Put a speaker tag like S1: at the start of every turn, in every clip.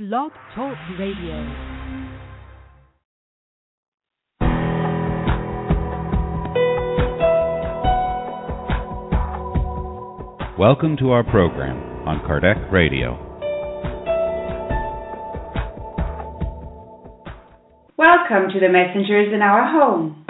S1: Blog Talk Radio.
S2: Welcome to our program on Kardec Radio.
S3: Welcome to the messengers in our home.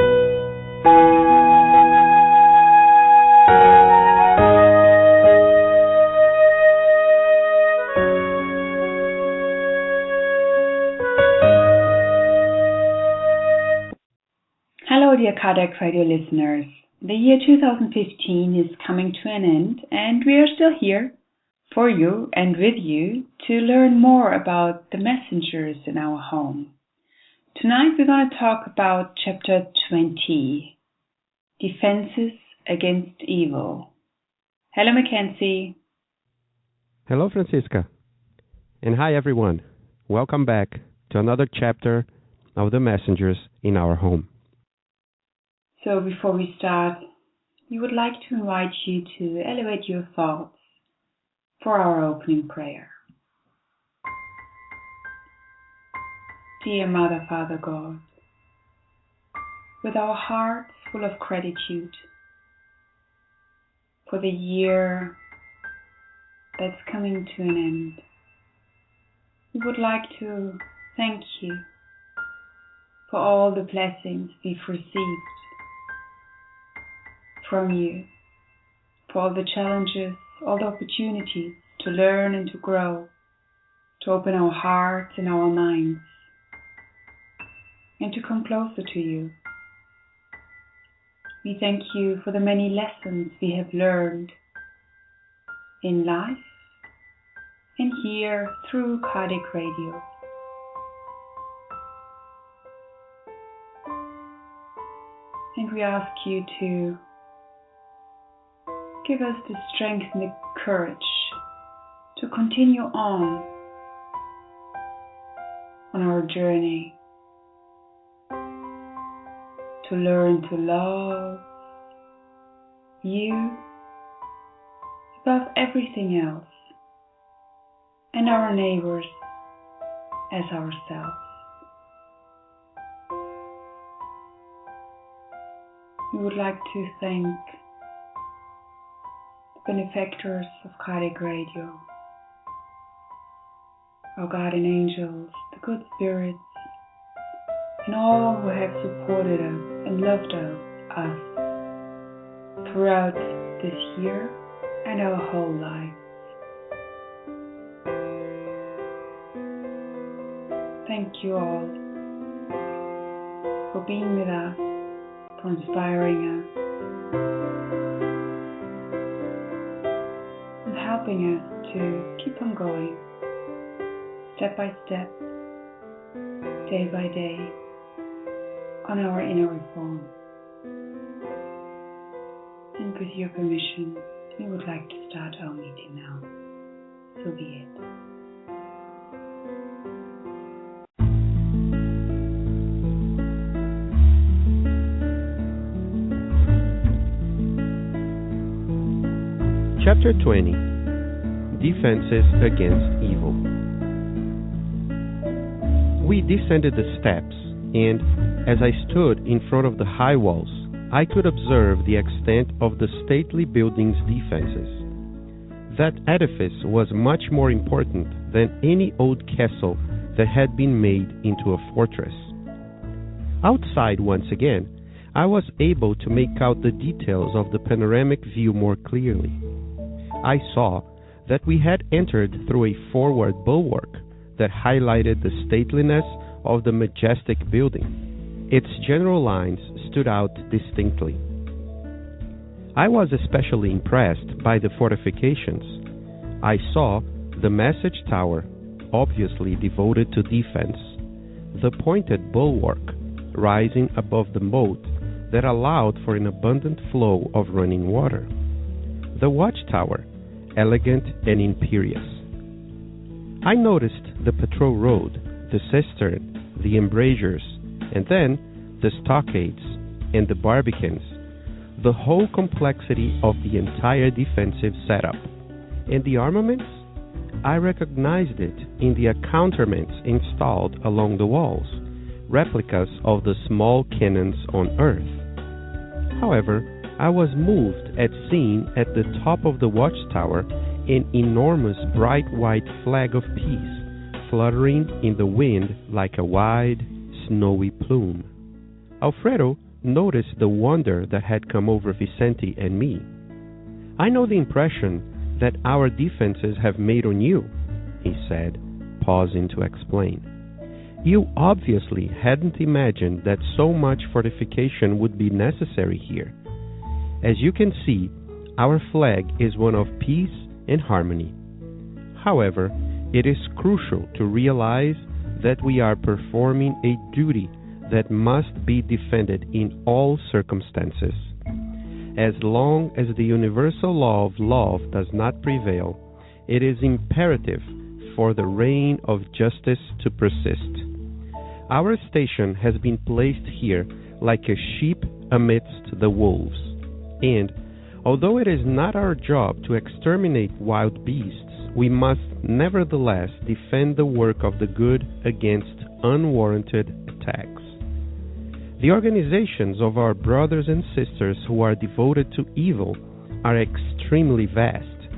S3: Hello, dear Kardec Radio listeners. The year 2015 is coming to an end, and we are still here for you and with you to learn more about the messengers in our home. Tonight we're going to talk about Chapter 20, Defenses Against Evil. Hello, Mackenzie.
S4: Hello, Francisca. And hi, everyone. Welcome back to another chapter of the messengers in our home.
S3: So before we start, we would like to invite you to elevate your thoughts for our opening prayer. Dear Mother, Father God, with our hearts full of gratitude for the year that's coming to an end, we would like to thank you for all the blessings we've received from you, for all the challenges, all the opportunities to learn and to grow, to open our hearts and our minds, and to come closer to you. We thank you for the many lessons we have learned in life and here through Kardec Radio. And we ask you to give us the strength and the courage to continue on our journey, to learn to love you above everything else and our neighbors as ourselves. We would like to thank benefactors of Kardec Radio, our guardian angels, the good spirits, and all who have supported us and loved us throughout this year and our whole life. Thank you all for being with us, for inspiring us, helping us to keep on going, step by step, day by day, on our inner reform. And with your permission, we would like to start our meeting now. So be it.
S4: Chapter 20, Defenses Against Evil. We descended the steps, and as I stood in front of the high walls, I could observe the extent of the stately building's defenses. That edifice was much more important than any old castle that had been made into a fortress. Outside once again, I was able to make out the details of the panoramic view more clearly. I saw that we had entered through a forward bulwark that highlighted the stateliness of the majestic building. Its general lines stood out distinctly. I was especially impressed by the fortifications. I saw the message tower, obviously devoted to defense, the pointed bulwark rising above the moat that allowed for an abundant flow of running water, the watchtower, elegant and imperious. I noticed the patrol road, the cistern, the embrasures, and then the stockades and the barbicans, the whole complexity of the entire defensive setup. And the armaments? I recognized it in the accoutrements installed along the walls, replicas of the small cannons on Earth. However, I was moved at seeing at the top of the watchtower an enormous bright white flag of peace fluttering in the wind like a wide, snowy plume. Alfredo noticed the wonder that had come over Vicente and me. "I know the impression that our defenses have made on you," he said, pausing to explain. "You obviously hadn't imagined that so much fortification would be necessary here. As you can see, our flag is one of peace and harmony. However, it is crucial to realize that we are performing a duty that must be defended in all circumstances. As long as the universal law of love does not prevail, it is imperative for the reign of justice to persist. Our station has been placed here like a sheep amidst the wolves, and although it is not our job to exterminate wild beasts, we must nevertheless defend the work of the good against unwarranted attacks. The organizations of our brothers and sisters who are devoted to evil are extremely vast.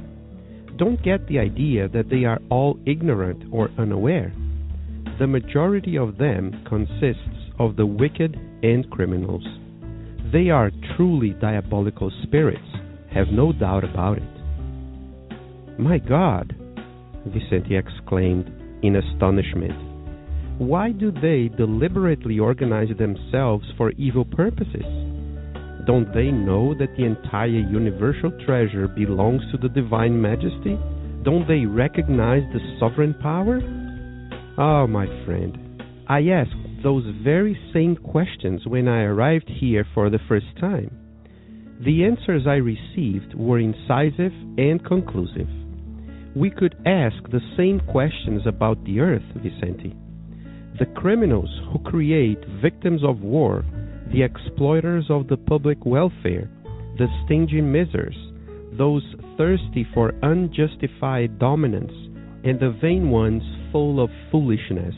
S4: Don't get the idea that they are all ignorant or unaware. The majority of them consists of the wicked and criminals. They are truly diabolical spirits, have no doubt about it." "My God," Vicente exclaimed in astonishment. "Why do they deliberately organize themselves for evil purposes? Don't they know that the entire universal treasure belongs to the Divine Majesty? Don't they recognize the sovereign power?" "Oh, my friend, I asked those very same questions when I arrived here for the first time. The answers I received were incisive and conclusive. We could ask the same questions about the earth, Vicente. The criminals who create victims of war, the exploiters of the public welfare, the stingy misers, those thirsty for unjustified dominance, and the vain ones full of foolishness.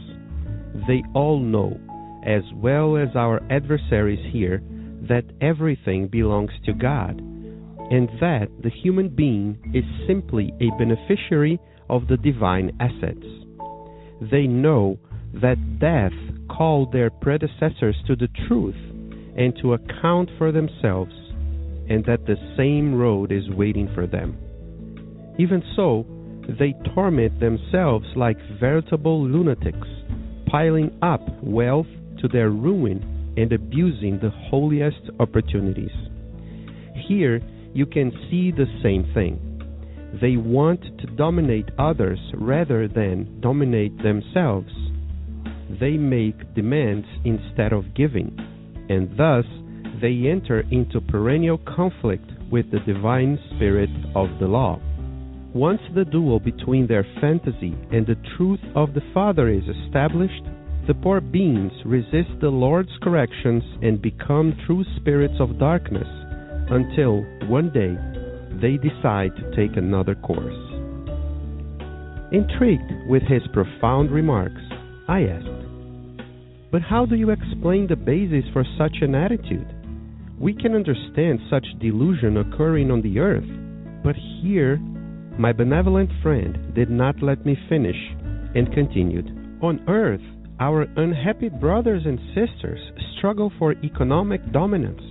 S4: They all know, as well as our adversaries here, that everything belongs to God, and that the human being is simply a beneficiary of the divine assets. They know that death called their predecessors to the truth and to account for themselves, and that the same road is waiting for them. Even so, they torment themselves like veritable lunatics, piling up wealth to their ruin and abusing the holiest opportunities. Here you can see the same thing. They want to dominate others rather than dominate themselves. They make demands instead of giving, and thus they enter into perennial conflict with the divine spirit of the law. Once the duel between their fantasy and the truth of the Father is established, the poor beings resist the Lord's corrections and become true spirits of darkness, until one day they decide to take another course. Intrigued with his profound remarks, I asked, "But how do you explain the basis for such an attitude? We can understand such delusion occurring on the earth, but here..." My benevolent friend did not let me finish and continued, "On earth, our unhappy brothers and sisters struggle for economic dominance,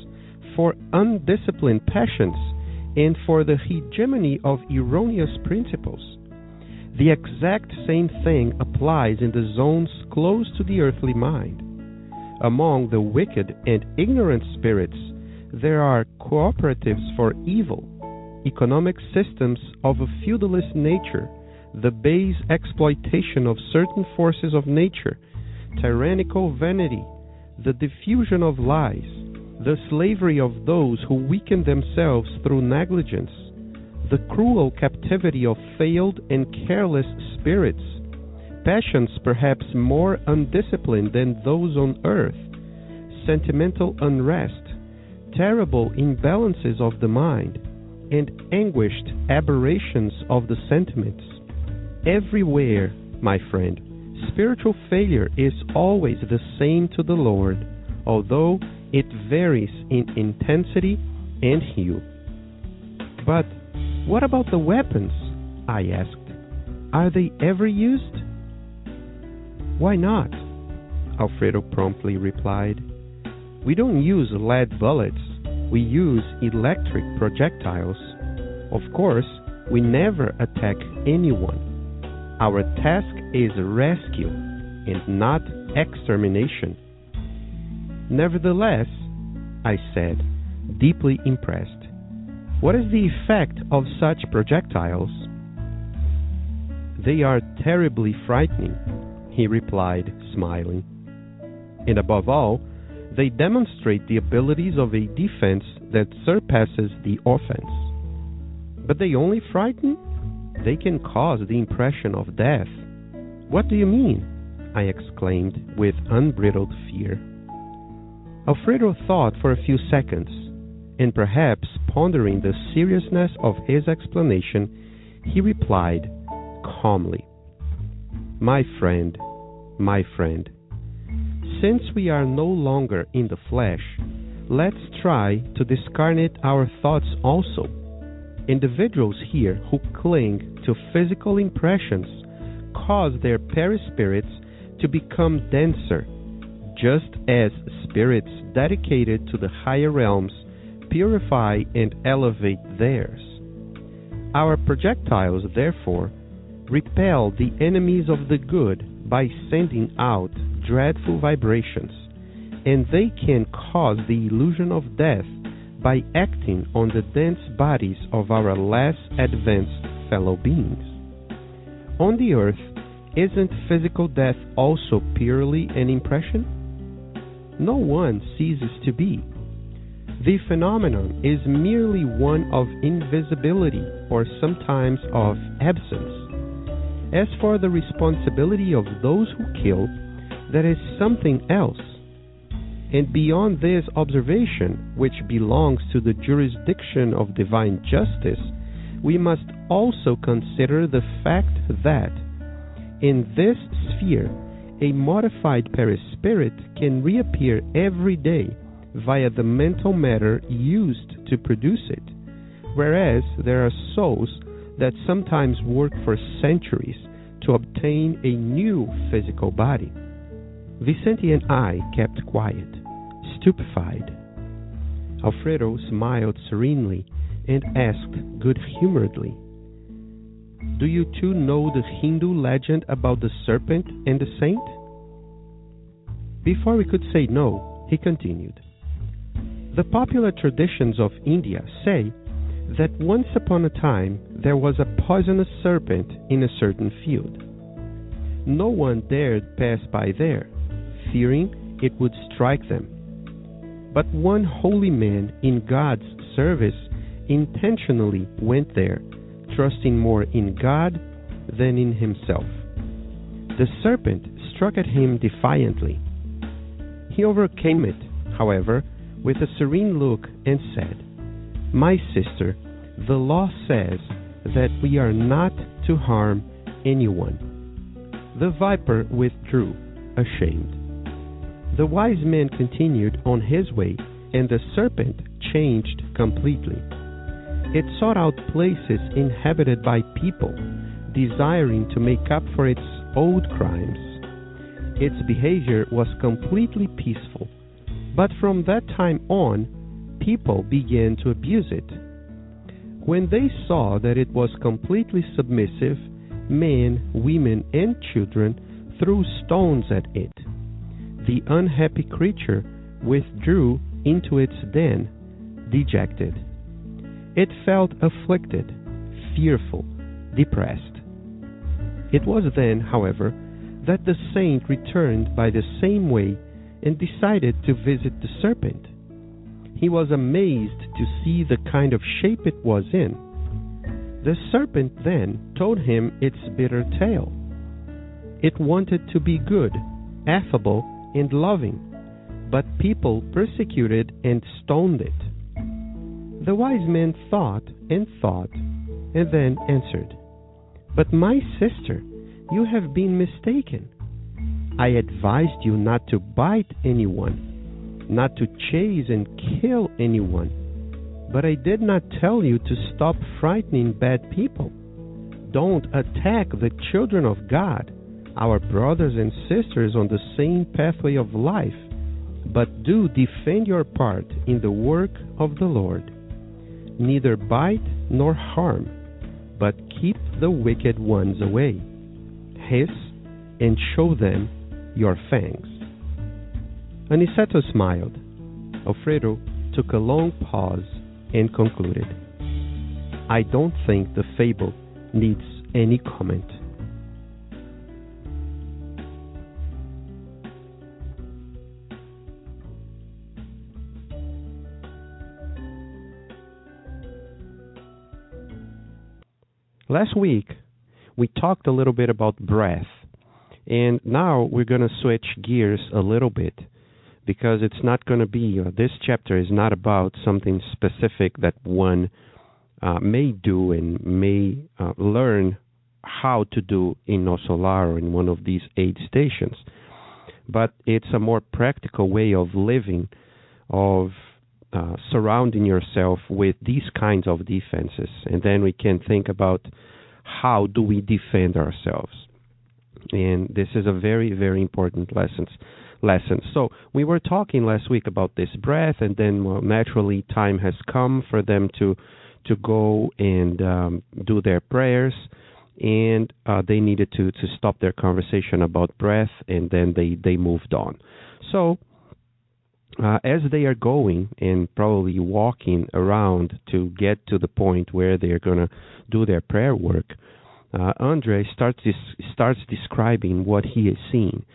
S4: for undisciplined passions, and for the hegemony of erroneous principles. The exact same thing applies in the zones close to the earthly mind. Among the wicked and ignorant spirits, there are cooperatives for evil, economic systems of a feudalist nature, the base exploitation of certain forces of nature, tyrannical vanity, the diffusion of lies, the slavery of those who weaken themselves through negligence, the cruel captivity of failed and careless spirits, passions perhaps more undisciplined than those on earth, sentimental unrest, terrible imbalances of the mind, and anguished aberrations of the sentiments. Everywhere, my friend, spiritual failure is always the same to the Lord, although it varies in intensity and hue. But what about the weapons? I asked. Are they ever used? Why not? Alfredo promptly replied. We don't use lead bullets. We use electric projectiles. Of course, we never attack anyone. Our task is rescue and not extermination. Nevertheless, I said, deeply impressed, what is the effect of such projectiles? They are terribly frightening, he replied, smiling. And above all, they demonstrate the abilities of a defense that surpasses the offense. But they only frighten? They can cause the impression of death. What do you mean? I exclaimed with unbridled fear. Alfredo thought for a few seconds, and perhaps pondering the seriousness of his explanation, he replied calmly, My friend, since we are no longer in the flesh, let's try to discarnate our thoughts also. Individuals here who cling to physical impressions cause their perispirits to become denser, just as spirits dedicated to the higher realms purify and elevate theirs. Our projectiles, therefore, repel the enemies of the good by sending out dreadful vibrations, and they can cause the illusion of death by acting on the dense bodies of our less advanced fellow beings. On the earth, isn't physical death also purely an impression? No one ceases to be. The phenomenon is merely one of invisibility or sometimes of absence. As for the responsibility of those who kill, that is something else. And beyond this observation, which belongs to the jurisdiction of divine justice, we must also consider the fact that, in this sphere, a modified perispirit can reappear every day via the mental matter used to produce it, whereas there are souls that sometimes work for centuries to obtain a new physical body. Vicente and I kept quiet, stupefied. Alfredo smiled serenely and asked good-humoredly, Do you too know the Hindu legend about the serpent and the saint? Before we could say no, he continued. The popular traditions of India say that once upon a time there was a poisonous serpent in a certain field. No one dared pass by there, fearing it would strike them. But one holy man in God's service intentionally went there, trusting more in God than in himself. The serpent struck at him defiantly. He overcame it, however, with a serene look and said, My sister, the law says that we are not to harm anyone. The viper withdrew, ashamed. The wise man continued on his way, and the serpent changed completely. It sought out places inhabited by people, desiring to make up for its old crimes. Its behavior was completely peaceful, but from that time on, people began to abuse it. When they saw that it was completely submissive, men, women, and children threw stones at it. The unhappy creature withdrew into its den, dejected. It felt afflicted, fearful, depressed. It was then, however, that the saint returned by the same way and decided to visit the serpent. He was amazed to see the kind of shape it was in. The serpent then told him its bitter tale. It wanted to be good, affable, and loving, but people persecuted and stoned it. The wise man thought, and then answered, But my sister, you have been mistaken. I advised you not to bite anyone, not to chase and kill anyone. But I did not tell you to stop frightening bad people. Don't attack the children of God, our brothers and sisters on the same pathway of life, but do defend your part in the work of the Lord. Neither bite nor harm, but keep the wicked ones away. Hiss and show them your fangs. Aniceto smiled. Alfredo took a long pause and concluded, I don't think the fable needs any comment. Last week, we talked a little bit about breath, and now we're going to switch gears a little bit because it's not going to be, this chapter is not about something specific that one may do and may learn how to do in No Solar or in one of these aid stations. But it's a more practical way of living, of surrounding yourself with these kinds of defenses. And then we can think about how do we defend ourselves. And this is a very, very important lesson. So we were talking last week about this breath, and then naturally time has come for them to go and do their prayers, and they needed to stop their conversation about breath, and then they moved on. So as they are going and probably walking around to get to the point where they're going to do their prayer work, Andre starts describing what he is seeing.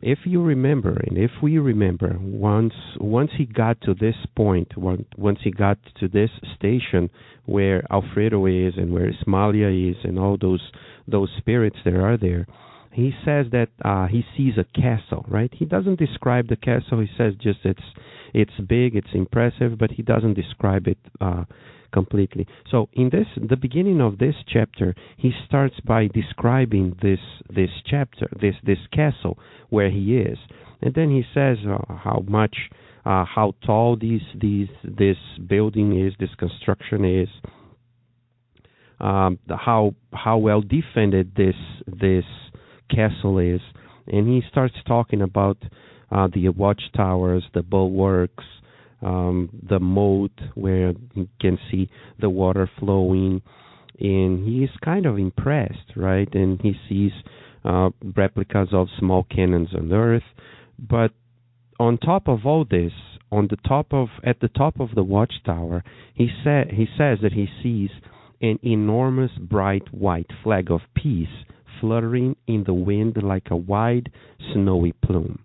S4: If you remember, and if we remember, once he got to this point, once he got to this station where Alfredo is and where Ismalia is and all those spirits that are there, he says that he sees a castle, right? He doesn't describe the castle. He says just it's big, it's impressive, but he doesn't describe it completely. So in the beginning of this chapter, he starts by describing this chapter, this castle where he is, and then he says how tall this building is, this construction is, how well defended this castle is, and he starts talking about the watchtowers, the bulwarks, the moat where you can see the water flowing, and he is kind of impressed, right? And he sees replicas of small cannons on Earth, but on top of all this, at the top of the watchtower, he says that he sees an enormous bright white flag of peace fluttering in the wind like a wide snowy plume.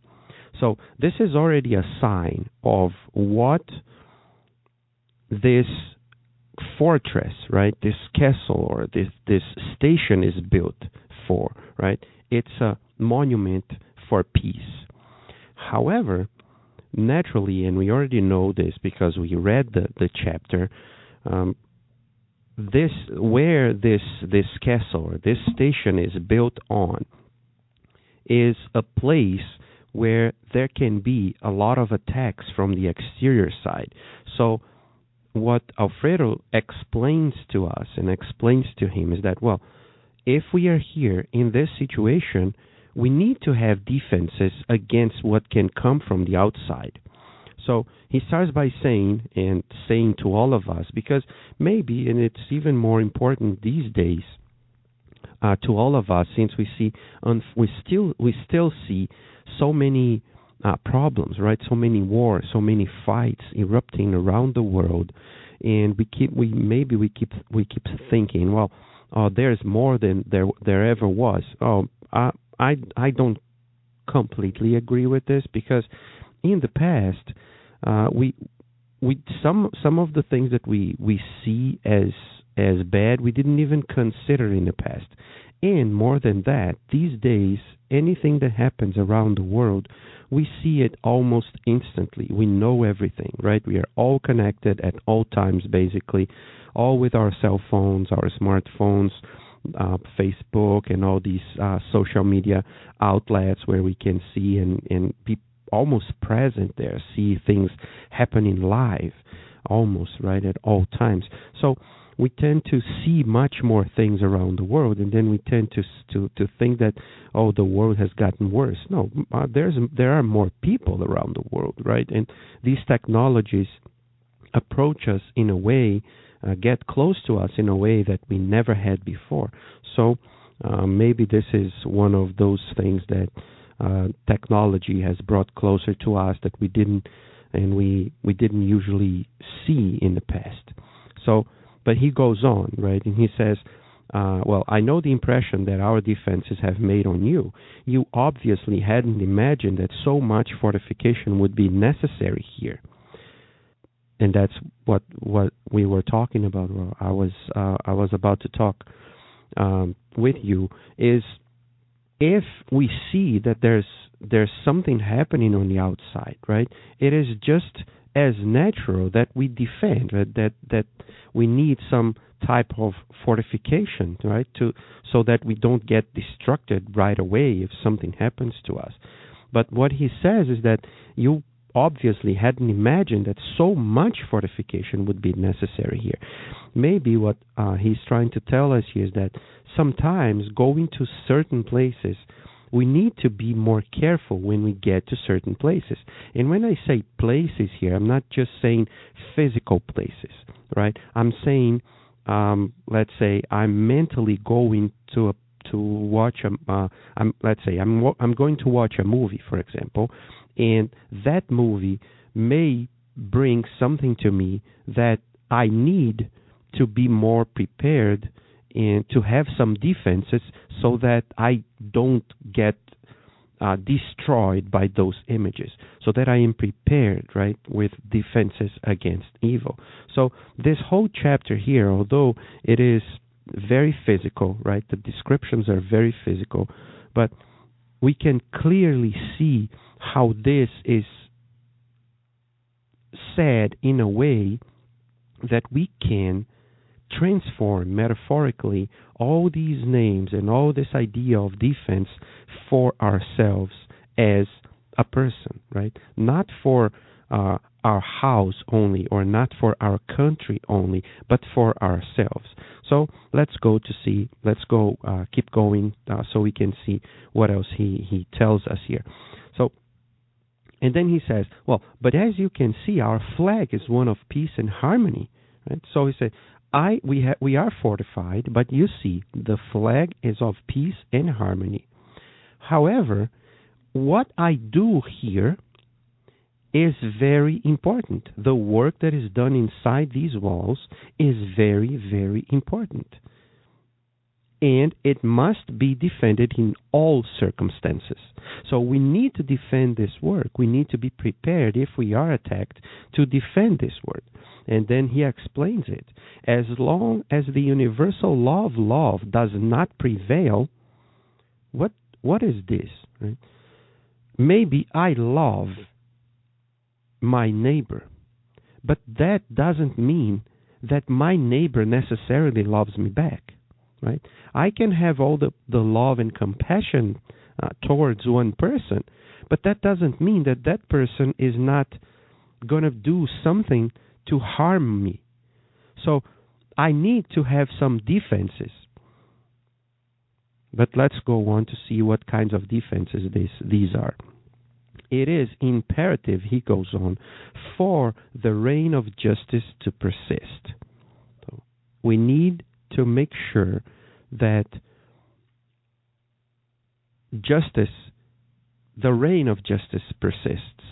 S4: So this is already a sign of what this fortress, right, this castle or this station is built for, right? It's a monument for peace. However, naturally, and we already know this because we read the chapter, this castle or this station is built on is a place where there can be a lot of attacks from the exterior side. So what Alfredo explains to us and explains to him is that, well, if we are here in this situation, we need to have defenses against what can come from the outside. So he starts by saying to all of us, because maybe, and it's even more important these days, to all of us, since we still see so many problems, right? So many wars, so many fights erupting around the world, and we keep thinking, well, there's more than there ever was. I don't completely agree with this, because in the past, some of the things that we see as bad, we didn't even consider in the past. And more than that, these days, anything that happens around the world, we see it almost instantly. We know everything, right? We are all connected at all times, basically, all with our cell phones, our smartphones. Facebook and all these social media outlets where we can see and be almost present there, see things happening live, almost right at all times. So we tend to see much more things around the world, and then we tend to think that, oh, the world has gotten worse. No, there are more people around the world, right? And these technologies approach us in a way, get close to us in a way that we never had before. So maybe this is one of those things that technology has brought closer to us that we didn't usually see in the past. So, but he goes on, right, and he says, well, I know the impression that our defenses have made on you. You obviously hadn't imagined that so much fortification would be necessary here. And that's what we were talking about. Well, I was about to talk with you. Is if we see that there's something happening on the outside, right? It is just as natural that we defend, right? that we need some type of fortification, right? So that we don't get destructed right away if something happens to us. But what he says is that you obviously hadn't imagined that so much fortification would be necessary here. Maybe what he's trying to tell us here is that sometimes going to certain places, we need to be more careful when we get to certain places. And when I say places here, I'm not just saying physical places, right? I'm saying, let's say, I'm mentally going to watch I'm going to watch a movie, for example, and that movie may bring something to me that I need to be more prepared and to have some defenses so that I don't get destroyed by those images, so that I am prepared, right, with defenses against evil. So this whole chapter here, although it is very physical, right, the descriptions are very physical, but we can clearly see how this is said in a way that we can transform metaphorically all these names and all this idea of defense for ourselves as a person, right? Not for our house only, or not for our country only, but for ourselves. So let's keep going so we can see what else he tells us here. So, and then he says, well, but as you can see, our flag is one of peace and harmony, right? So he said, we are fortified, but you see, the flag is of peace and harmony. However, what I do here is very important. The work that is done inside these walls is very, very important. And it must be defended in all circumstances. So we need to defend this work. We need to be prepared, if we are attacked, to defend this work. And then he explains it. As long as the universal law of love does not prevail, what is this? Right? Maybe I love my neighbor, but that doesn't mean that my neighbor necessarily loves me back, right? I can have all the love and compassion towards one person, but that doesn't mean that that person is not going to do something to harm me. So I need to have some defenses. But let's go on to see what kinds of defenses these are. It is imperative, he goes on, for the reign of justice to persist. So we need to make sure that the reign of justice persists.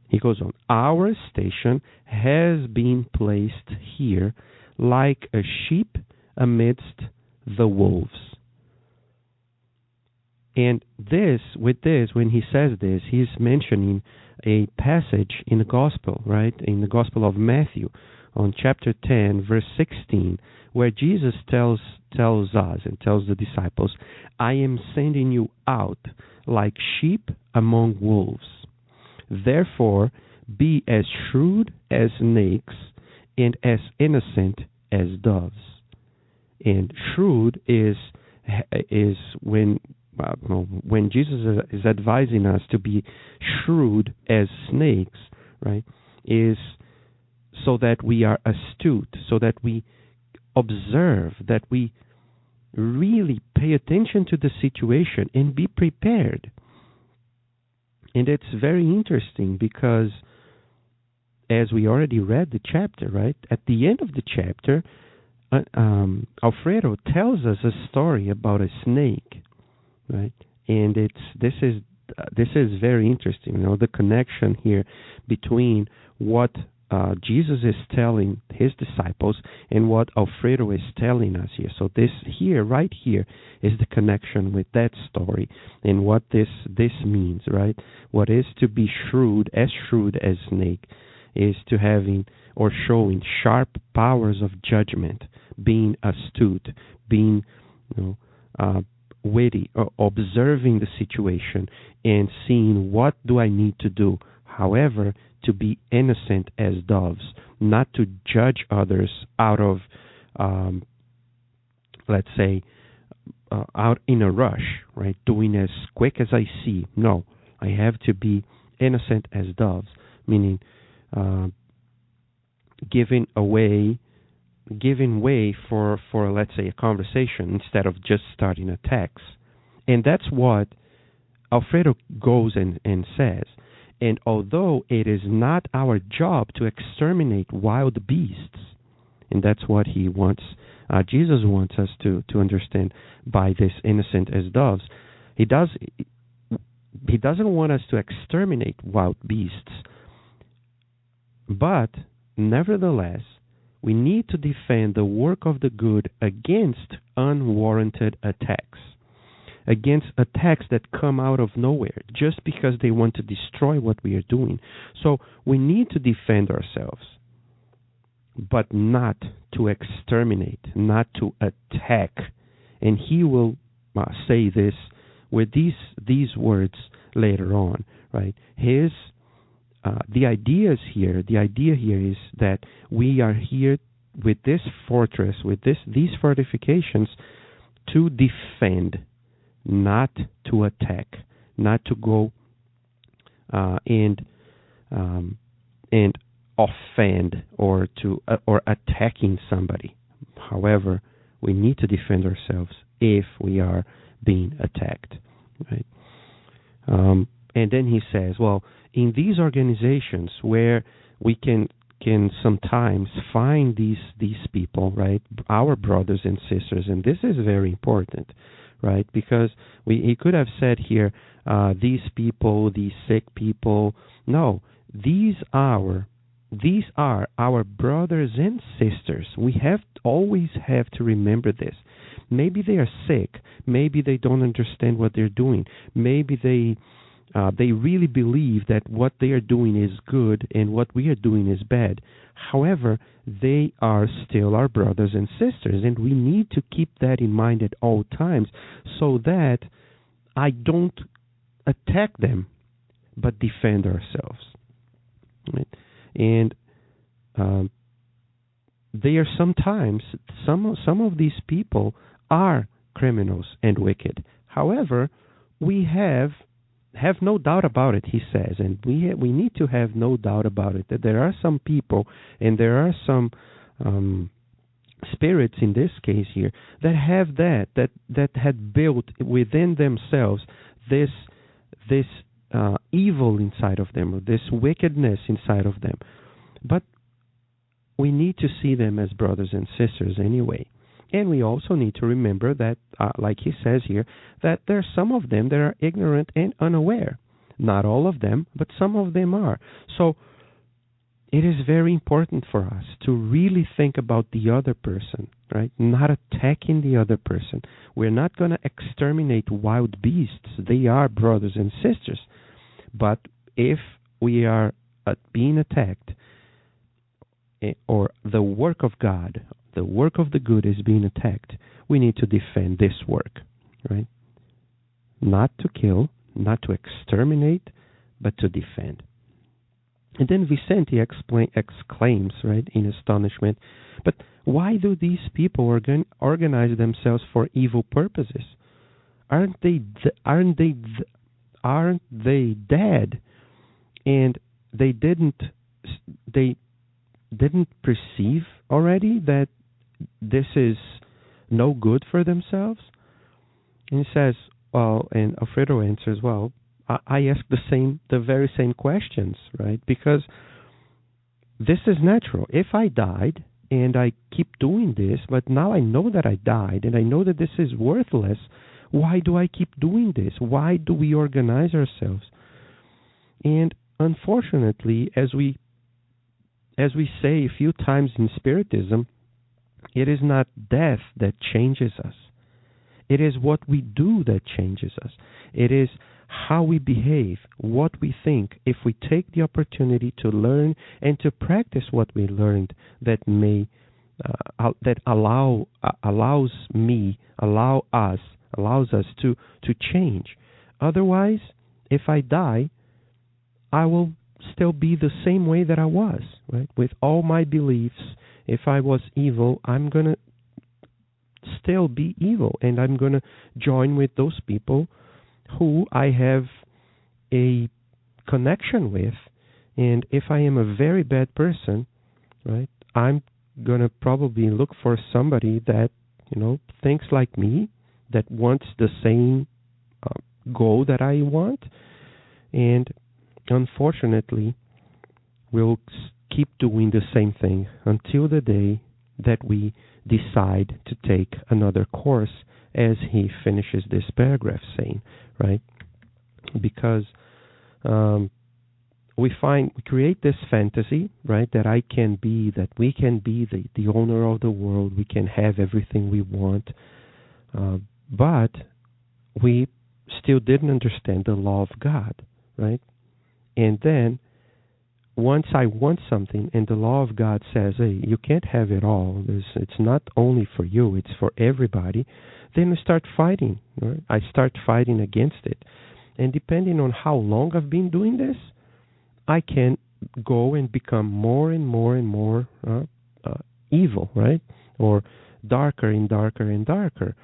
S4: He goes on, our station has been placed here like a sheep amidst the wolves. And when he says this, he's mentioning a passage in the Gospel, right? In the Gospel of Matthew, on chapter 10, verse 16, where Jesus tells us and tells the disciples, I am sending you out like sheep among wolves. Therefore, be as shrewd as snakes and as innocent as doves. And shrewd is when Jesus is advising us to be shrewd as snakes, right? Is so that we are astute, so that we observe, that we really pay attention to the situation and be prepared. And it's very interesting because, as we already read the chapter, right? At the end of the chapter, Alfredo tells us a story about a snake, right? And this is very interesting. You know, the connection here between what Jesus is telling his disciples and what Alfredo is telling us here. So this here, right here, is the connection with that story and what this means, right? What is to be shrewd as snake is to having or showing sharp powers of judgment, being astute, being witty, or observing the situation and seeing what do I need to do. However, to be innocent as doves, not to judge others out of, let's say, out in a rush, right? Doing as quick as I see. No, I have to be innocent as doves, meaning giving way for let's say a conversation instead of just starting attacks. And that's what Alfredo goes and says. And although it is not our job to exterminate wild beasts, and that's what he wants, Jesus wants us to understand by this innocent as doves, he doesn't want us to exterminate wild beasts, but nevertheless, we need to defend the work of the good against unwarranted attacks, against attacks that come out of nowhere just because they want to destroy what we are doing. So we need to defend ourselves, but not to exterminate, not to attack. And he will say this with these words later on, right? The idea here is that we are here with this fortress, with these fortifications, to defend, not to attack, not to go and offend or attacking somebody. However, we need to defend ourselves if we are being attacked, right? And then he says, well, in these organizations where we can sometimes find these people, right, our brothers and sisters, and this is very important, right, because he could have said here, these people, these sick people. No, these are our brothers and sisters. We always have to remember this. Maybe they are sick. Maybe they don't understand what they're doing. Maybe they really believe that what they are doing is good and what we are doing is bad. However, they are still our brothers and sisters, and we need to keep that in mind at all times so that I don't attack them, but defend ourselves. Right? And they are sometimes, some of these people are criminals and wicked. However, we have no doubt about it, he says, and we need to have no doubt about it, that there are some people and there are some spirits in this case here that have that had built within themselves this evil inside of them, or this wickedness inside of them. But we need to see them as brothers and sisters anyway. And we also need to remember that, like he says here, that there are some of them that are ignorant and unaware. Not all of them, but some of them are. So it is very important for us to really think about the other person, right? Not attacking the other person. We're not going to exterminate wild beasts. They are brothers and sisters. But if we are being attacked, or the work of God, the work of the good is being attacked, we need to defend this work, right? Not to kill, not to exterminate, but to defend. And then Vicente exclaims, right, in astonishment, but Why do these people organize themselves for evil purposes? Aren't they dead? And they didn't perceive already that this is no good for themselves? And he says, well, and Alfredo answers, well, I ask the very same questions, right? Because this is natural. If I died and I keep doing this, but now I know that I died and I know that this is worthless, why do I keep doing this? Why do we organize ourselves? And unfortunately, as we say a few times in Spiritism, it is not death that changes us. It is what we do that changes us. It is how we behave, what we think. If we take the opportunity to learn and to practice what we learned, that allows us to change. Otherwise, if I die, I will still be the same way that I was, right? With all my beliefs. If I was evil, I'm going to still be evil, and I'm going to join with those people who I have a connection with. And if I am a very bad person, right, I'm going to probably look for somebody that, thinks like me, that wants the same goal that I want. And unfortunately, we'll keep doing the same thing until the day that we decide to take another course, as he finishes this paragraph saying, right? Because we create this fantasy, right, that we can be the owner of the world, we can have everything we want, but we still didn't understand the law of God, right? And then once I want something and the law of God says, hey, you can't have it all, it's not only for you, it's for everybody, then we start fighting. Right? I start fighting against it. And depending on how long I've been doing this, I can go and become more and more and more evil, right? Or darker and darker and darker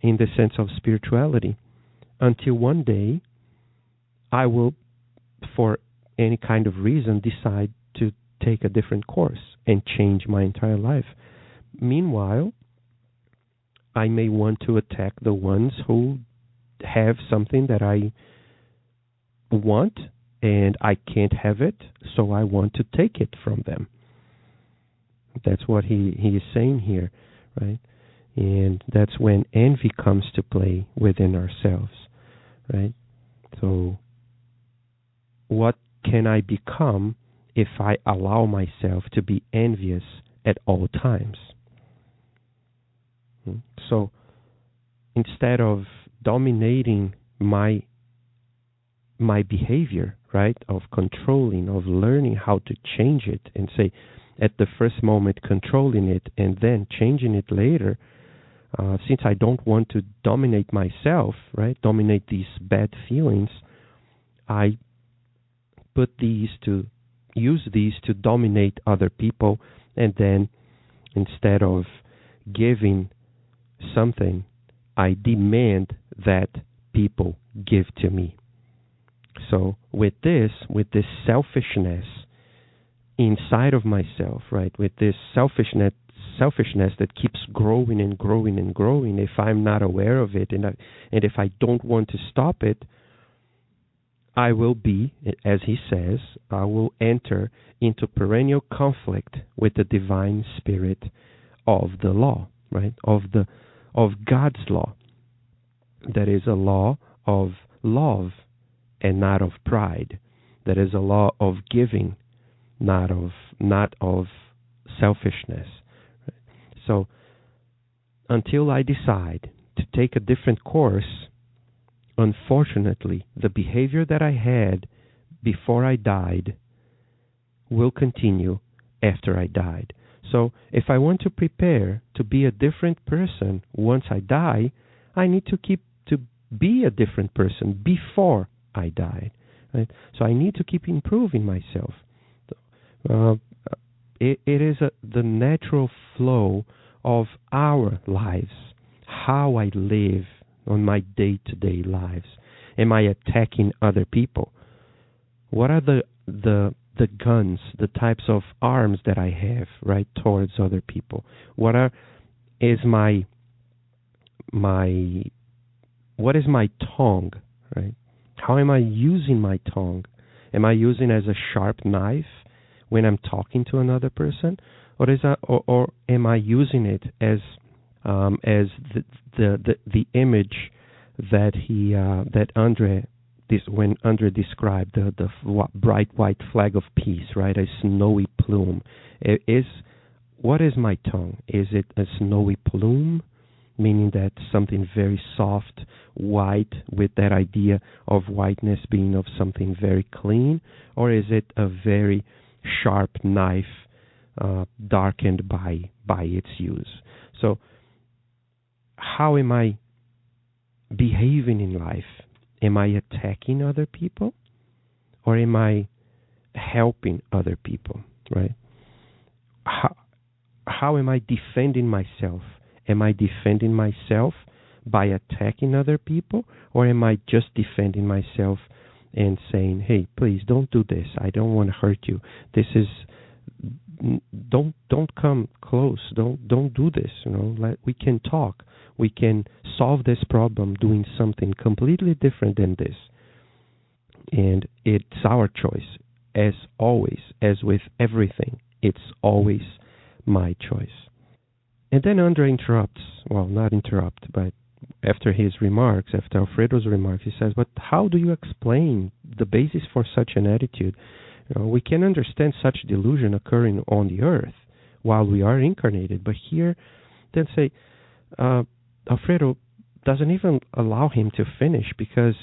S4: in the sense of spirituality, until one day I will, for any kind of reason, decide to take a different course and change my entire life. Meanwhile, I may want to attack the ones who have something that I want and I can't have it, so I want to take it from them. That's what he is saying here, right? And that's when envy comes to play within ourselves, right? So what can I become if I allow myself to be envious at all times? So instead of dominating my behavior, right, of controlling, of learning how to change it, and say at the first moment controlling it and then changing it later, since I don't want to dominate myself, right, dominate these bad feelings, I use these to dominate other people, and then instead of giving something, I demand that people give to me. So with this selfishness inside of myself, right, with this selfishness that keeps growing and growing and growing, if I'm not aware of it and if I don't want to stop it, I will be, as he says, I will enter into perennial conflict with the divine spirit of the law, right? Of God's law. That is a law of love and not of pride. That is a law of giving, not of selfishness. So until I decide to take a different course, unfortunately, the behavior that I had before I died will continue after I died. So if I want to prepare to be a different person once I die, I need to be a different person before I die. Right? So I need to keep improving myself. it is the natural flow of our lives, how I live on my day-to-day lives. Am I attacking other people? What are the guns, the types of arms that I have, right, towards other people? What is my what is my tongue, right? How am I using my tongue? Am I using it as a sharp knife when I'm talking to another person, or am I using it as the image that Andre when Andre described the bright white flag of peace, right? A snowy plume. What is my tongue? Is it a snowy plume, meaning that something very soft, white, with that idea of whiteness being of something very clean, or is it a very sharp knife, darkened by its use? So, how am I behaving in life? Am I attacking other people, or am I helping other people, right? How am I defending myself? Am I defending myself by attacking other people, or am I just defending myself and saying, "Hey, please don't do this. I don't want to hurt you. This is don't come close. Don't do this. We can talk. We can solve this problem doing something completely different than this." And it's our choice, as always, as with everything. It's always my choice. And then Andre interrupts. Well, not interrupt, but after his remarks, after Alfredo's remarks, he says, "But how do you explain the basis for such an attitude? We can understand such delusion occurring on the earth while we are incarnated, but here," then say, Alfredo doesn't even allow him to finish, because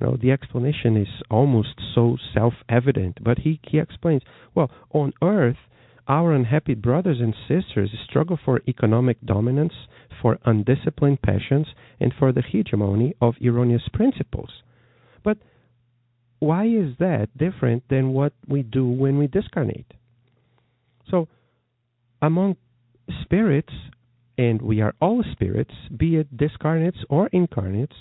S4: the explanation is almost so self-evident. But he explains, well, on earth, our unhappy brothers and sisters struggle for economic dominance, for undisciplined passions, and for the hegemony of erroneous principles. But why is that different than what we do when we discarnate? So, among spirits, and we are all spirits, be it discarnates or incarnates,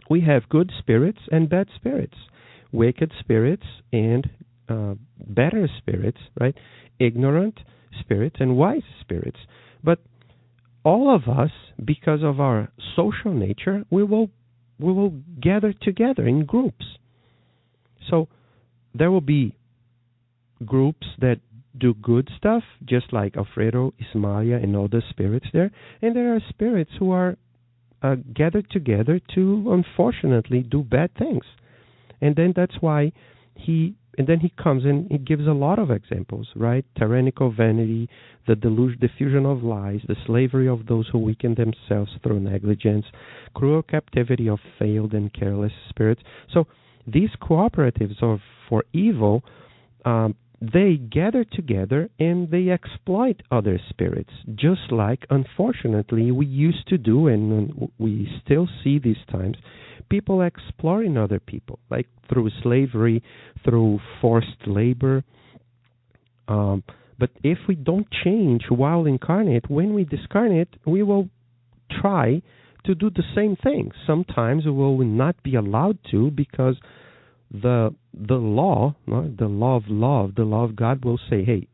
S4: we have good spirits and bad spirits, wicked spirits and better spirits, right? Ignorant spirits and wise spirits. But all of us, because of our social nature, we will gather together in groups. So there will be groups that do good stuff, just like Alfredo, Ismalia, and all the spirits there. And there are spirits who are gathered together to, unfortunately, do bad things. And then that's why he comes and he gives a lot of examples, right? Tyrannical vanity, the diffusion of lies, the slavery of those who weaken themselves through negligence, cruel captivity of failed and careless spirits. So these cooperatives for evil, they gather together and they exploit other spirits, just like, unfortunately, we used to do, and we still see these times, people exploring other people, like through slavery, through forced labor. But if we don't change while incarnate, when we discarnate, we will try to do the same thing. Sometimes we will not be allowed to, because the law, the law of love, the law of God will say, "Hey,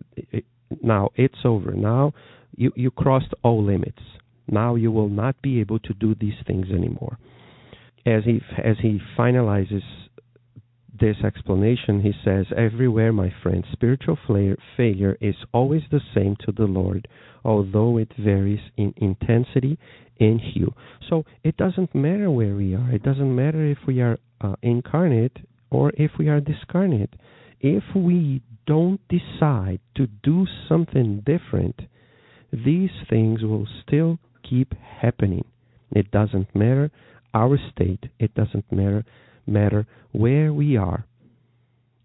S4: now it's over. Now you crossed all limits. Now you will not be able to do these things anymore." As he finalizes this explanation, he says, "Everywhere, my friend, spiritual failure is always the same to the Lord, although it varies in intensity and hue." So it doesn't matter where we are. It doesn't matter if we are incarnate or if we are discarnate. If we don't decide to do something different, these things will still keep happening. It doesn't matter our state. It doesn't matter where we are.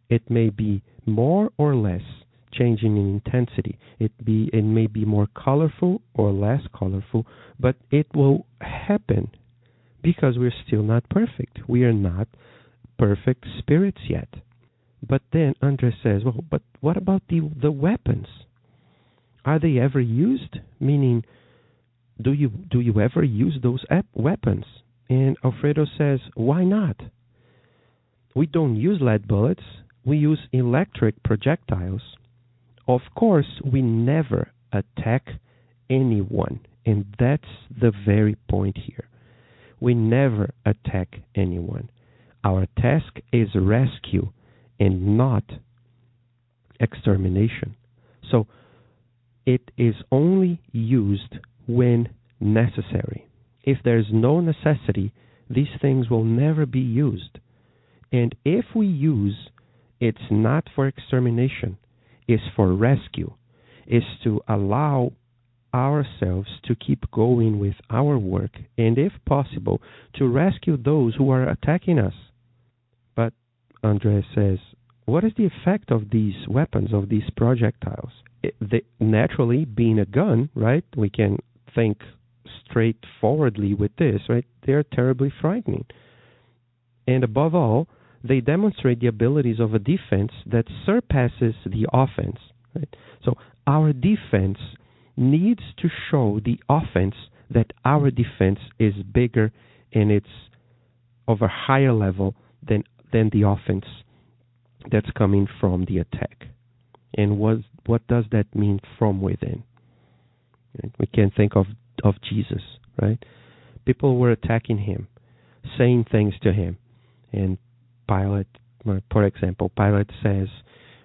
S4: It may be more or less changing in intensity. It may be more colorful or less colorful, but it will happen because we're still not perfect. We are not perfect spirits yet. But then Andre says, "Well, but what about the weapons? are they ever used? Meaning, do you ever use those weapons? And Alfredo says, why not? We don't use lead bullets. We use electric projectiles. Of course, we never attack anyone. And that's the very point here. We never attack anyone. Our task is rescue and not extermination. So it is only used when necessary. If there's no necessity, these things will never be used. And if we use, it's not for extermination, it's for rescue. It's to allow ourselves to keep going with our work and, if possible, to rescue those who are attacking us. But André says, what is the effect of these weapons, of these projectiles? Naturally, being a gun, right, we can think straightforwardly with this, right? They're terribly frightening. And above all, they demonstrate the abilities of a defense that surpasses the offense. Right? So our defense needs to show the offense that our defense is bigger and it's of a higher level than the offense that's coming from the attack. And what does that mean from within? Right? We can think of Jesus, right? People were attacking him, saying things to him. And Pilate, for example, Pilate says,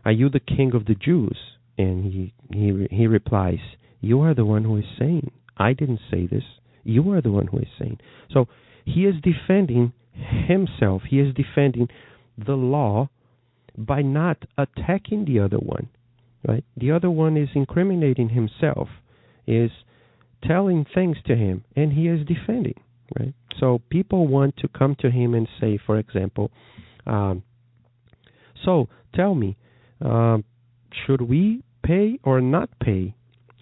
S4: "Are you the king of the Jews?" And he replies, "You are the one who is saying. I didn't say this. You are the one who is saying." So he is defending himself. He is defending the law by not attacking the other one, right? The other one is incriminating himself, is telling things to him, and he is defending, right? So people want to come to him and say, for example, so tell me, should we pay or not pay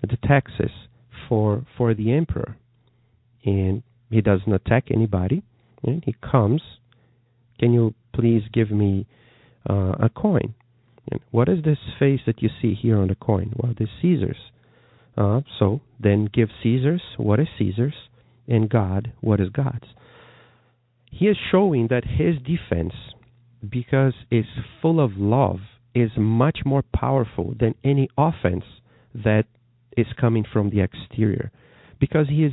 S4: the taxes for the emperor? And he doesn't attack anybody. And he comes, "Can you please give me a coin?" And what is this face that you see here on the coin? Well, this is Caesar's. So then give Caesar's what is Caesar's, and God what is God's. He is showing that his defense, because it's full of love, is much more powerful than any offense that is coming from the exterior. Because he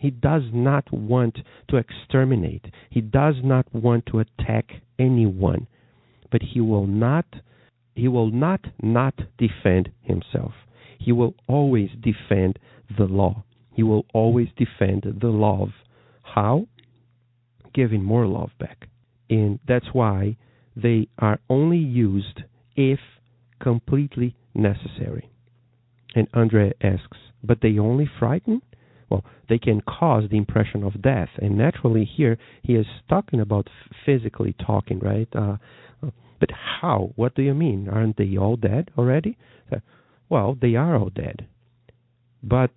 S4: does not want to exterminate. He does not want to attack anyone. But he will not defend himself. He will always defend the law. He will always defend the love. How? Giving more love back. And that's why they are only used if completely necessary. And André asks, but they only frighten? Well, they can cause the impression of death. And naturally here, he is talking about physically talking, right? But how? What do you mean? Aren't they all dead already? Well, they are all dead. But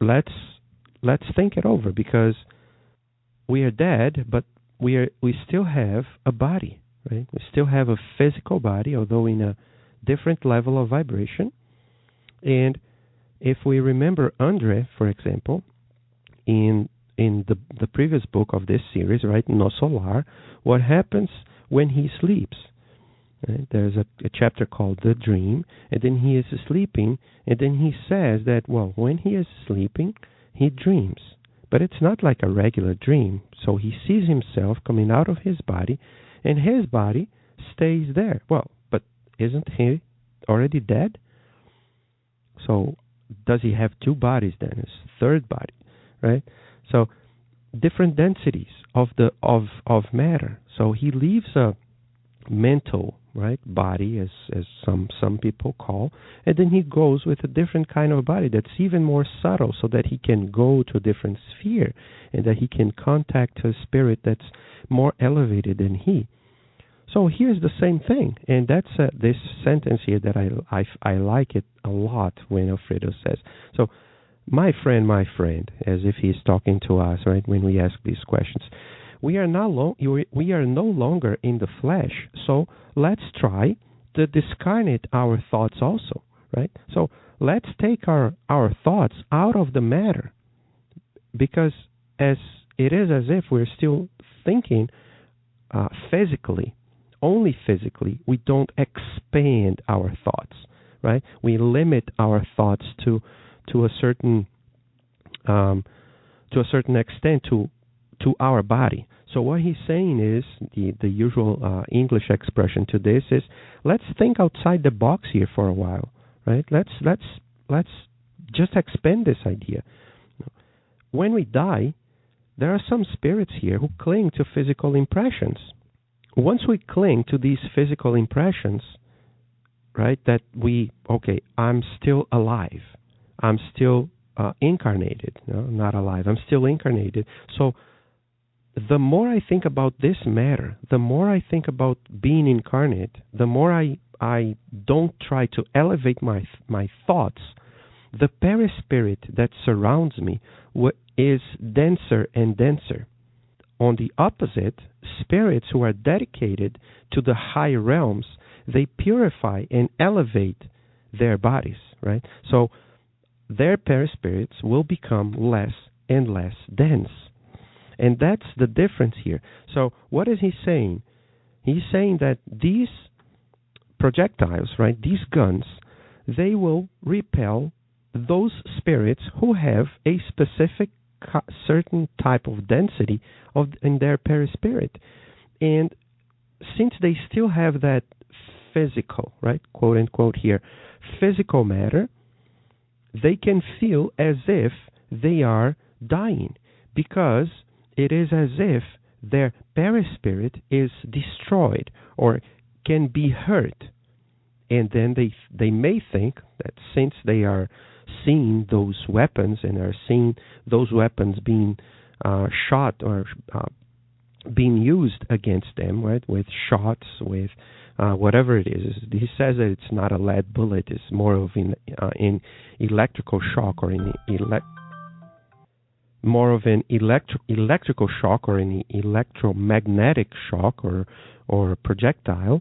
S4: let's think it over, because we are dead, but we still have a body, right? We still have a physical body, although in a different level of vibration. And if we remember André, for example, in the previous book of this series, right, No Solar, what happens when he sleeps? Right? There's a chapter called The Dream, and then he is sleeping, and then he says that, well, when he is sleeping, he dreams. But it's not like a regular dream. So he sees himself coming out of his body, and his body stays there. Well, but isn't he already dead? So does he have two bodies then? His third body, right? So different densities of matter. So he leaves a mental, right, body, as some people call, and then he goes with a different kind of body that's even more subtle, so that he can go to a different sphere and that he can contact a spirit that's more elevated than he. So here's the same thing, and that's this sentence here that I like it a lot when Alfredo says, so my friend, as if he's talking to us, right, when we ask these questions. We are no longer in the flesh, so let's try to discarnate our thoughts also, right? So let's take our thoughts out of the matter, because as it is as if we're still thinking physically, only physically. We don't expand our thoughts, right? We limit our thoughts to a certain extent to our body. So what he's saying is the usual English expression to this is, let's think outside the box here for a while, right? Let's just expand this idea. When we die, there are some spirits here who cling to physical impressions. Once we cling to these physical impressions, right, that I'm still alive, I'm still incarnated, not alive, I'm still incarnated. So the more I think about this matter, the more I think about being incarnate, the more I don't try to elevate my thoughts, the perispirit that surrounds me is denser and denser. On the opposite, spirits who are dedicated to the high realms, they purify and elevate their bodies, right? So their perispirits will become less and less dense. And that's the difference here. So what is he saying? He's saying that these projectiles, right, these guns, they will repel those spirits who have a specific certain type of density in their perispirit. And since they still have that physical, right, quote unquote here, physical matter, they can feel as if they are dying, because it is as if their perispirit is destroyed or can be hurt. And then they may think that since they are seeing those weapons and are seeing those weapons being shot or being used against them, right, with shots, with whatever it is. He says that it's not a lead bullet, it's more of an electrical shock, or more of an electrical shock, or an electromagnetic shock, or projectile.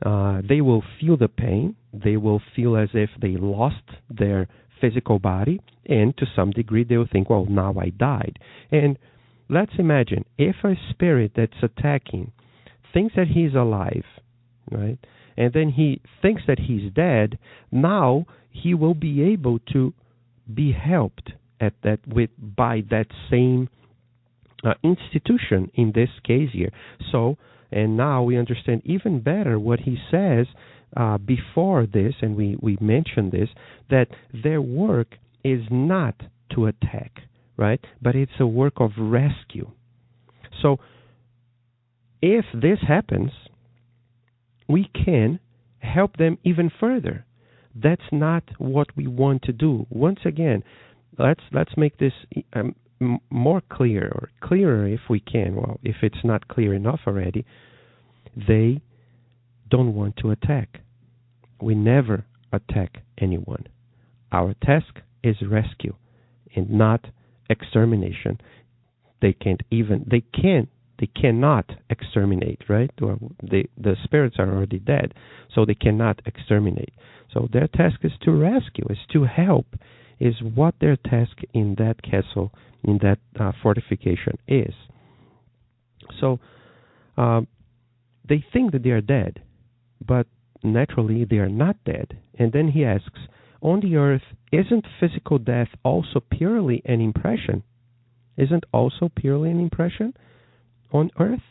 S4: They will feel the pain. They will feel as if they lost their physical body, and to some degree they will think, well, now I died. And let's imagine if a spirit that's attacking thinks that he's alive, right, and then he thinks that he's dead, now he will be able to be helped by that same institution in this case here. So, and now we understand even better what he says before this, and we mentioned this, that their work is not to attack, right? But it's a work of rescue. So if this happens, we can help them even further. That's not what we want to do. Once again, let's make this more clear, or clearer if we can. Well, if it's not clear enough already, they don't want to attack. We never attack anyone. Our task is rescue and not extermination. They cannot exterminate, right? The spirits are already dead, so they cannot exterminate. So their task is to rescue, is to help, is what their task in that castle, in that fortification is. So they think that they are dead, but naturally they are not dead. And then he asks, on the earth, isn't physical death also purely an impression? Isn't also purely an impression on earth?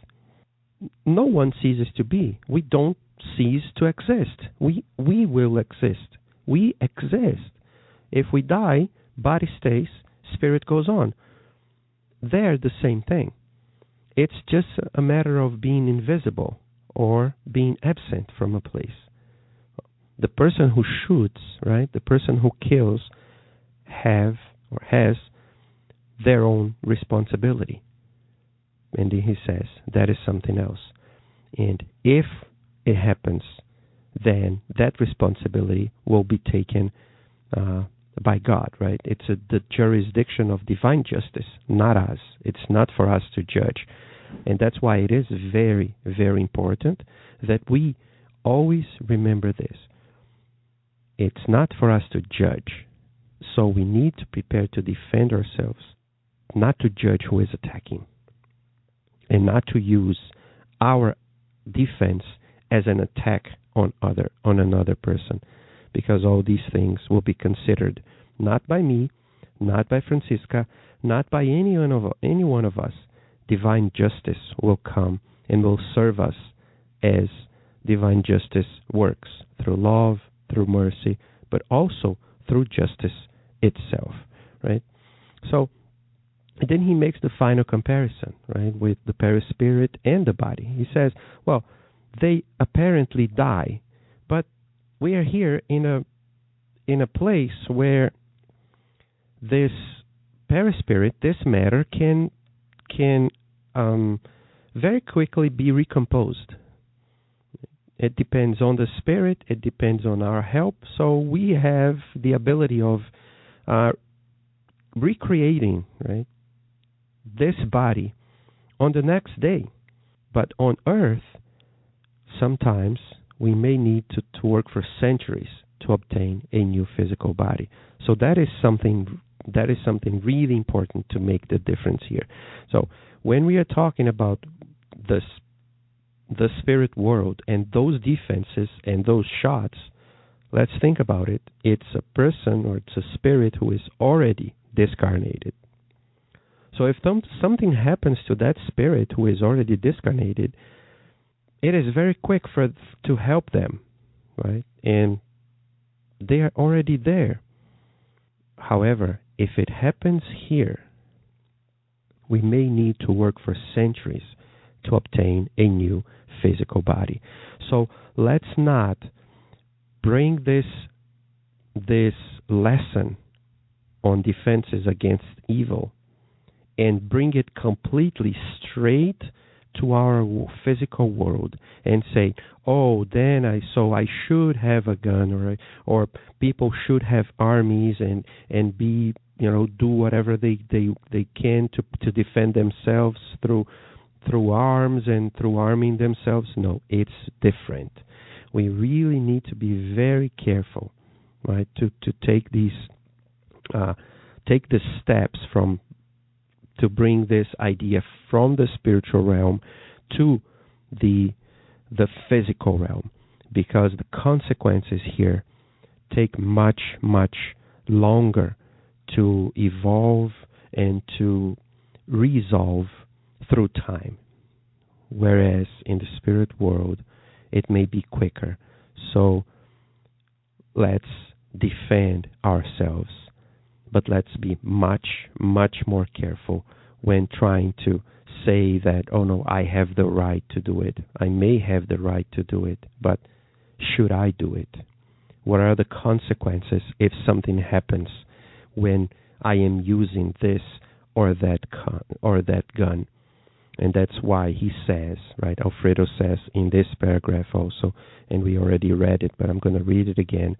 S4: No one ceases to be. We don't cease to exist. We will exist. We exist. If we die, body stays, spirit goes on. They're the same thing. It's just a matter of being invisible or being absent from a place. The person who shoots, right, the person who kills, has their own responsibility. And he says that is something else. And if it happens, then that responsibility will be taken by God, right? It's the jurisdiction of divine justice, not us. It's not for us to judge. And that's why it is very, very important that we always remember this. it's not for us to judge. So we need to prepare to defend ourselves, not to judge who is attacking, and not to use our defense as an attack on another person, because all these things will be considered not by me, not by Francisca, not by any one of us. Divine justice will come and will serve us as divine justice works, through love, through mercy, but also through justice itself, right? So then he makes the final comparison, right, with the perispirit and the body. He says, well, they apparently die, but we are here in a place where this perispirit, this matter, can very quickly be recomposed. It depends on the spirit. It depends on our help. So we have the ability of recreating, right, this body on the next day. But on earth, sometimes we may need to work for centuries to obtain a new physical body. So that is something really important to make the difference here. So when we are talking about the spirit world and those defenses and those shots, let's think about it. It's a person, or it's a spirit who is already discarnated. So if something happens to that spirit who is already discarnated, it is very quick to help them, right? And they are already there. However, if it happens here, we may need to work for centuries to obtain a new physical body. So let's not bring this lesson on defenses against evil and bring it completely straight to our physical world and say, oh, then I should have a gun, or people should have armies and be, do whatever they can to defend themselves through arms and through arming themselves. No, it's different. We really need to be very careful, right, to take the steps to bring this idea from the spiritual realm to the physical realm, because the consequences here take much, much longer to evolve and to resolve through time, whereas in the spirit world it may be quicker. So let's defend ourselves, but let's be much, much more careful when trying to say that, oh no, I have the right to do it. I may have the right to do it, but should I do it? What are the consequences if something happens when I am using this or that gun? And that's why he says, right, Alfredo says in this paragraph also, and we already read it, but I'm going to read it again.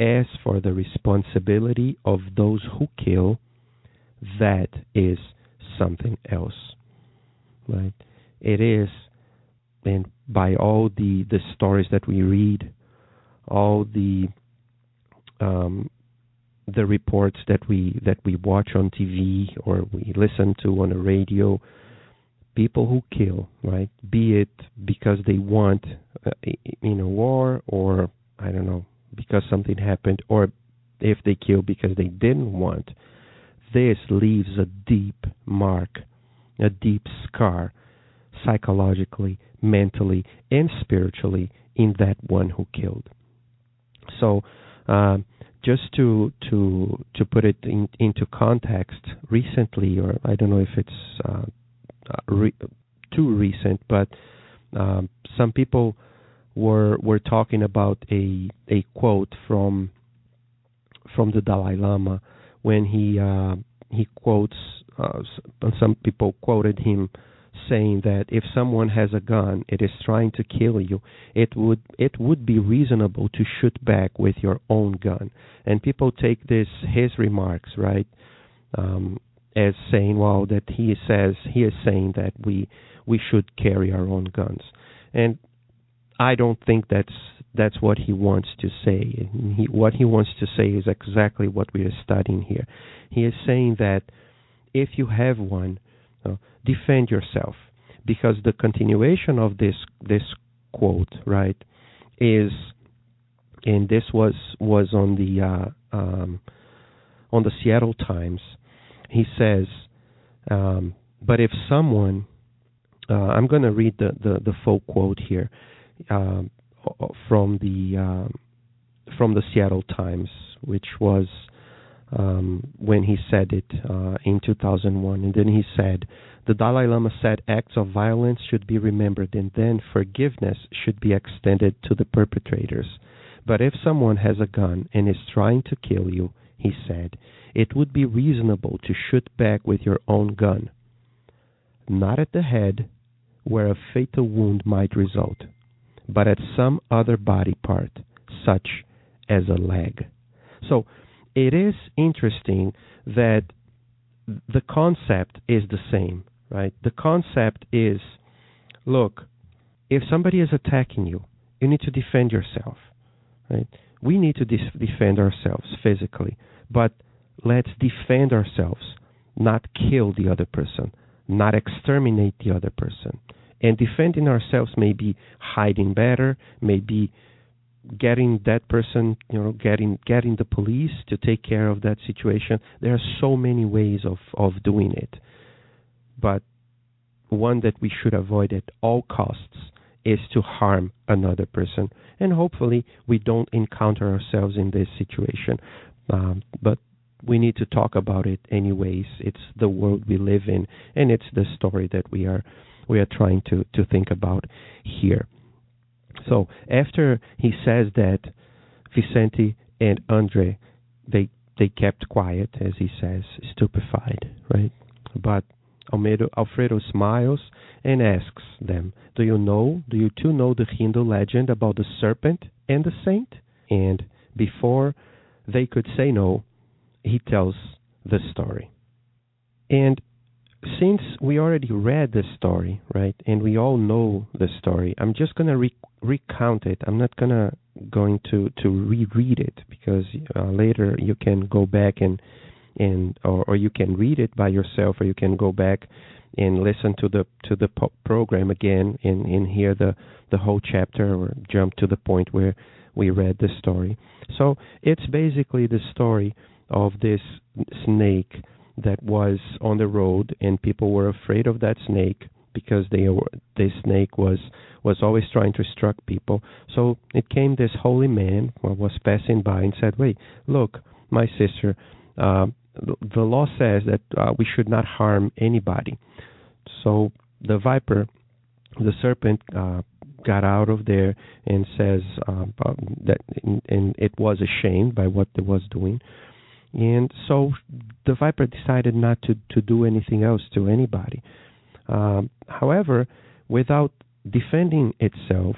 S4: As for the responsibility of those who kill, that is something else, right? It is, and by all the stories that we read, all the reports that we watch on TV or we listen to on the radio, people who kill, right? Be it because they want in a war, or I don't know, because something happened, or if they kill because they didn't want. This leaves a deep mark, a deep scar, psychologically, mentally, and spiritually in that one who killed. So, just to put it into context, recently, or I don't know if it's too recent, but some people were talking about a quote from the Dalai Lama when he quotes. Some people quoted him saying that if someone has a gun, it is trying to kill you. It would be reasonable to shoot back with your own gun. And people take his remarks, right, as saying, well, that he is saying that we should carry our own guns. And I don't think that's what he wants to say. What he wants to say is exactly what we are studying here. He is saying that if you have one, defend yourself, because the continuation of this quote, right, is, and this was on the Seattle Times. He says, but if someone, I'm going to read the full quote here from the Seattle Times, which was when he said it in 2001. And then he said, the Dalai Lama said acts of violence should be remembered, and then forgiveness should be extended to the perpetrators. But if someone has a gun and is trying to kill you, he said, it would be reasonable to shoot back with your own gun, not at the head, where a fatal wound might result, but at some other body part, such as a leg. So it is interesting that the concept is the same, right? The concept is, look, if somebody is attacking you, you need to defend yourself, right? We need to defend ourselves physically, but let's defend ourselves, not kill the other person, not exterminate the other person. And defending ourselves may be hiding better, maybe getting that person, getting the police to take care of that situation. There are so many ways of doing it. But one that we should avoid at all costs is to harm another person. And hopefully we don't encounter ourselves in this situation. But we need to talk about it anyways. It's the world we live in, and it's the story that we are trying to think about here. So after he says that, Vicente and Andre, they kept quiet, as he says, stupefied, right? But Alfredo smiles and asks them, do you two know the Hindu legend about the serpent and the saint? And before they could say no, he tells the story. And since we already read the story, right, and we all know the story, I'm just going to recount it. I'm not going to reread it, because later you can go back or you can read it by yourself, or you can go back and listen to the program again and hear the whole chapter, or jump to the point where we read the story. So it's basically the story of this snake that was on the road, and people were afraid of that snake because this snake was always trying to strike people. So it came this holy man who was passing by and said, wait, look, my sister, the law says that we should not harm anybody. So the serpent got out of there and says that, and it was ashamed by what it was doing. And so the viper decided not to do anything else to anybody. However, without defending itself,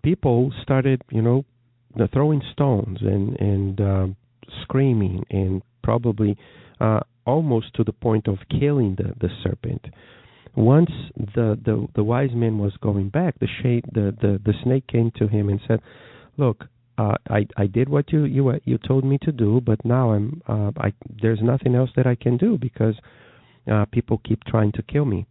S4: people started, throwing stones and screaming, and probably almost to the point of killing the serpent. Once the wise man was going back, the snake came to him and said, "Look, I did what you told me to do, but now there's nothing else that I can do because people keep trying to kill me."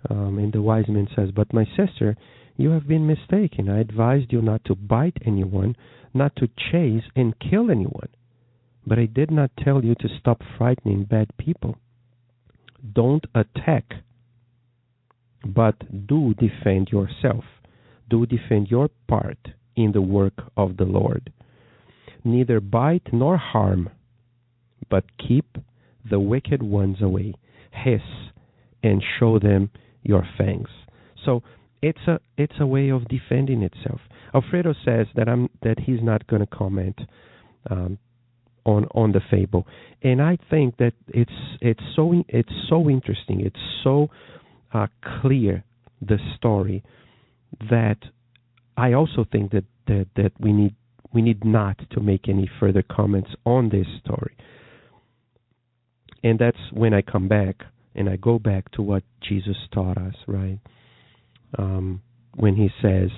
S4: And the wise man says, "But my sister, you have been mistaken. I advised you not to bite anyone, not to chase and kill anyone. But I did not tell you to stop frightening bad people. Don't attack, but do defend yourself. Do defend your part in the work of the Lord. Neither bite nor harm, but keep the wicked ones away. Hiss and show them your fangs." So it's a way of defending itself. Alfredo says that he's not going to comment on the fable, and I think that it's so interesting. It's so clear, the story, that I also think that we need not to make any further comments on this story. And that's when I come back and I go back to what Jesus taught us, right? when he says,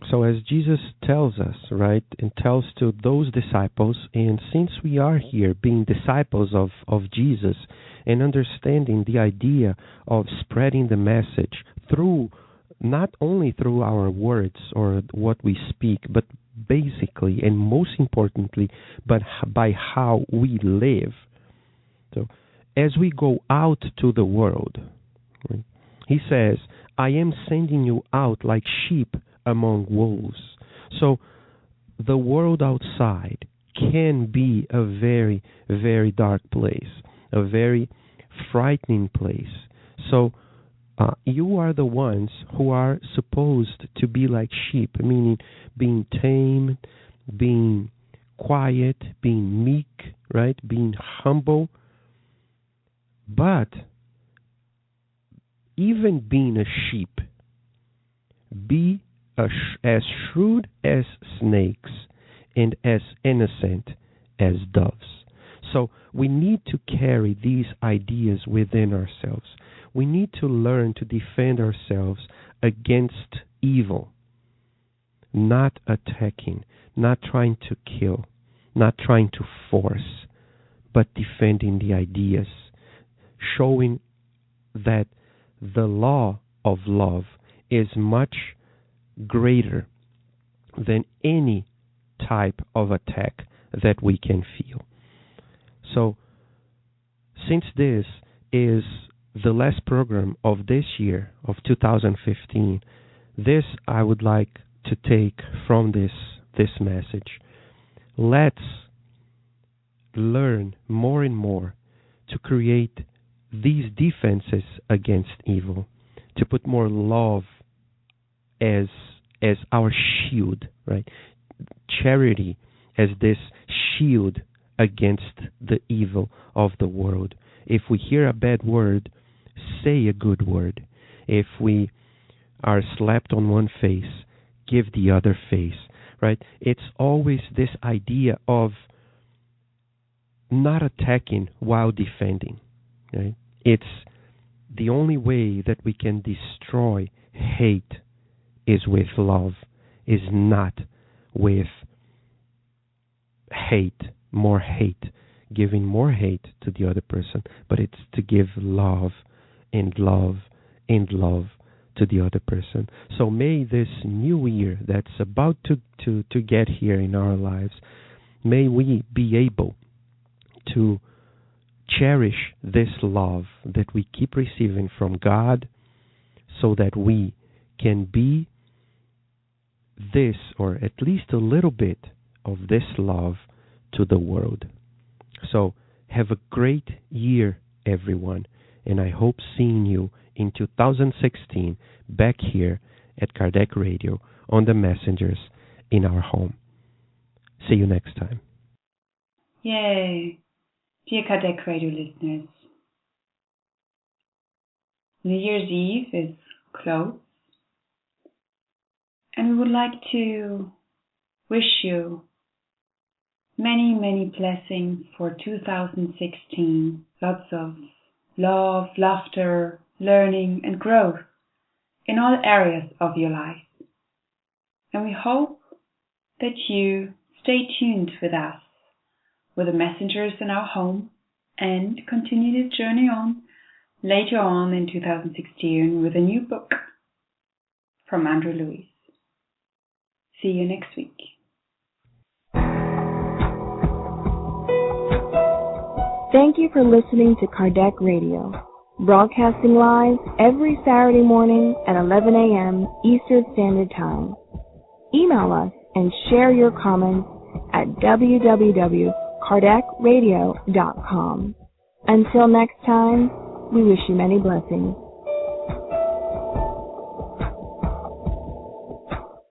S4: so as Jesus tells us, right, and tells to those disciples, and since we are here being disciples of Jesus and understanding the idea of spreading the message through, not only through our words or what we speak, but basically and most importantly, but by how we live. So as we go out to the world, right, he says, I am sending you out like sheep among wolves. So the world outside can be a very, very dark place, a very frightening place. So you are the ones who are supposed to be like sheep, meaning being tame, being quiet, being meek, right? Being humble. But even being a sheep, be as shrewd as snakes and as innocent as doves. So we need to carry these ideas within ourselves. We need to learn to defend ourselves against evil, not attacking, not trying to kill, not trying to force, but defending the ideas, showing that the law of love is much greater than any type of attack that we can feel. So, since this is the last program of this year, of 2015, this I would like to take from this message. Let's learn more and more to create these defenses against evil, to put more love as our shield, right? Charity as this shield against the evil of the world. If we hear a bad word, say a good word. If we are slapped on one face, give the other face, right? It's always this idea of not attacking while defending, right? It's the only way that we can destroy hate is with love, is not with hate, more hate, giving more hate to the other person, but it's to give love and love and love to the other person. So may this new year that's about to get here in our lives, may we be able to cherish this love that we keep receiving from God, so that we can be this, or at least a little bit of this love to the world. So have a great year, everyone, and I hope seeing you in 2016 back here at Kardec Radio on the messengers in our home. See you next time.
S3: Yay! Dear Kardec Radio listeners, New Year's Eve is close, and we would like to wish you many, many blessings for 2016. Lots of love, laughter, learning, and growth in all areas of your life. And we hope that you stay tuned with us, with the messengers in our home, and continue the journey on later on in 2016 with a new book from Andrew Lewis. See you next week.
S1: Thank you for listening to Kardec Radio, broadcasting live every Saturday morning at 11 a.m. Eastern Standard Time. Email us and share your comments at www.kardecradio.com. Until next time, we wish you many blessings.